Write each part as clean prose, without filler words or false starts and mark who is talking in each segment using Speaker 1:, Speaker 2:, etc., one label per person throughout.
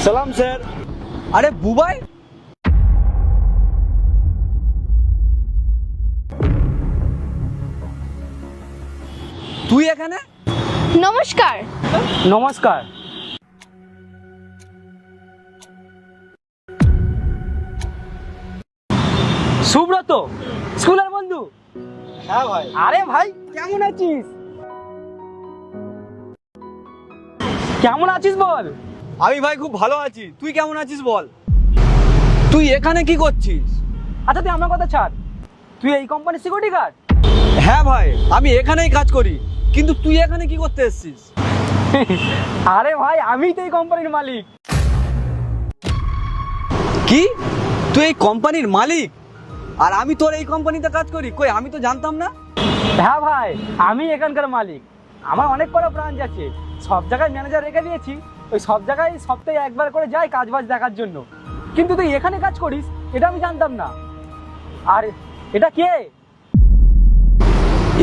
Speaker 1: সালাম স্যার। আরে বুবাই, তুই এখানে?
Speaker 2: নমস্কার।
Speaker 1: নমস্কার। সুব্রত, স্কুলের বন্ধু?
Speaker 3: হ্যাঁ ভাই।
Speaker 1: আরে ভাই, কেমন আছিস? কেমন আছিস বল?
Speaker 3: আমি ভাই খুব ভালো আছি, তুই কেমন আছিস বল? তুই এখানে কি করছিস?
Speaker 1: আচ্ছা তুই আমার কথা ছাড়, তুই এই কোম্পানির সিকিউরিটি গার্ড?
Speaker 3: হ্যাঁ ভাই, আমি এখানেই কাজ করি, কিন্তু তুই এখানে কি করতে এসেছিস?
Speaker 1: আরে ভাই, আমিই তো এই কোম্পানির মালিক।
Speaker 3: কি, তুই এই কোম্পানির মালিক? আর আমি তোর এই কোম্পানিতে কাজ করি? কই, আমি তো জানতাম না।
Speaker 1: হ্যাঁ ভাই, আমি এখানকার মালিক। আমার অনেক বড় ব্রাঞ্চ আছে, সব জায়গায় ম্যানেজার রেখে দিয়েছি। ওই সব জায়গায় সপ্তাহে একবার করে যাই কাজ বাজ দেখার জন্য। কিন্তু তুই এখানে কাজ করিস এটা আমি জানতাম না। আর এটা কে?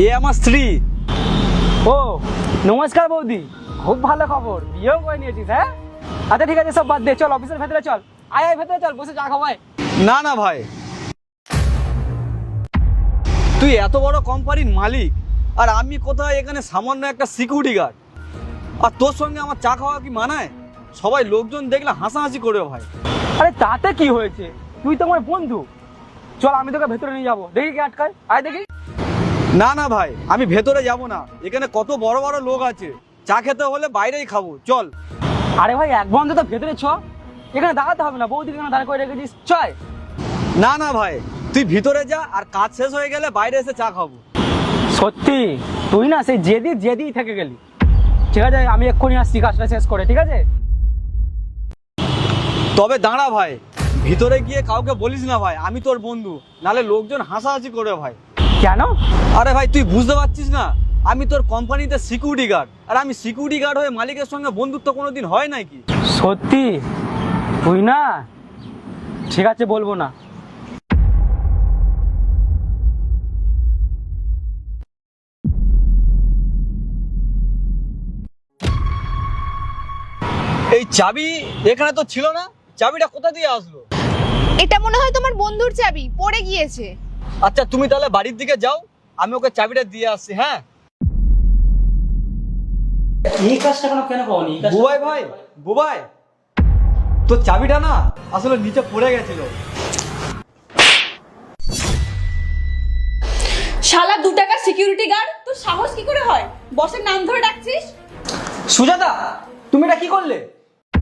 Speaker 3: এ আমার স্ত্রী।
Speaker 1: ও নমস্কার বৌদি, খুব ভালো খবর, বিয়েও করে নিয়েছিস? হ্যাঁ আচ্ছা ঠিক আছে, সব বাদ দে, চল অফিসের ভেতরে চল। আয় আয় ভেতরে চল, বসে চা খাওয়াই।
Speaker 3: না না ভাই, তুই এত বড় কোম্পানির মালিক আর আমি কোথায় এখানে সামান্য একটা সিকিউরিটি গার্ড? আর তোর সঙ্গে আমার চা খাওয়া কি মানায়? সবাই লোকজন দেখলে হাসাহাসি করবে ভাই।
Speaker 1: আরে তাতে কি হয়েছে, তুই তো আমার বন্ধু। চল আমি তোকে ভেতরে নিয়ে যাবো, দেখি কে আটকায়, আয় দেখি।
Speaker 3: না না ভাই, আমি ভেতরে যাব না, এখানে কত বড় বড় লোক আছে, চা খেতে হলে বাইরেই খাবো, চল।
Speaker 1: আরে ভাই এক বন্ধু তো ভেতরে ছ, এখানে দাঁড়াতে হবে না, বৌদিকে এখানে দাঁড় করে রেখেছিস, চয়।
Speaker 3: না না ভাই, তুই ভিতরে যা, আর কাজ শেষ হয়ে গেলে বাইরে এসে চা খাবো।
Speaker 1: সত্যি তুই না সেই জেদি থেকে গেলি। ঠিক আছে, আমি এক্ষুনি আসছি কাজটা শেষ করে, ঠিক আছে?
Speaker 3: তবে দাঁড়া ভাই, ভিতরে গিয়ে কাউকে বলিস না ভাই আমি তোর বন্ধু, নালে লোকজন হাসাহাসি করবে ভাই।
Speaker 1: কেন?
Speaker 3: আরে ভাই, তুই বুঝতে পারছিস না, আমি তোর কোম্পানিতে সিকিউরিটি গার্ড, আর আমি সিকিউরিটি গার্ড হয়ে মালিকের সঙ্গে বন্ধুত্ব কোনোদিন হয় নাকি?
Speaker 1: সত্যি তুই না, ঠিক আছে বলবো না।
Speaker 3: এই চাবি এখানে তো ছিল না, চাবিটা কোথা দিয়ে আসলো?
Speaker 2: এটা মনে হয় তোমার বন্ধুর চাবি, পড়ে গিয়েছে।
Speaker 3: আচ্ছা তুমি তাহলে বাড়ির দিকে যাও, আমি ওকে চাবিটা দিয়ে আসছি। হ্যাঁ
Speaker 1: এই কাজটা কেন পাওনি?
Speaker 3: বুবাই ভাই, বুবাই, তোর চাবিটা না আসলে নিচে পড়ে গেছিল।
Speaker 4: শালা 2 টাকা সিকিউরিটি গার্ড, তোর সাহস কি করে হয় বসের নাম ধরে ডাকছিস?
Speaker 1: সুজাতা, তুমি এটা কি করলে?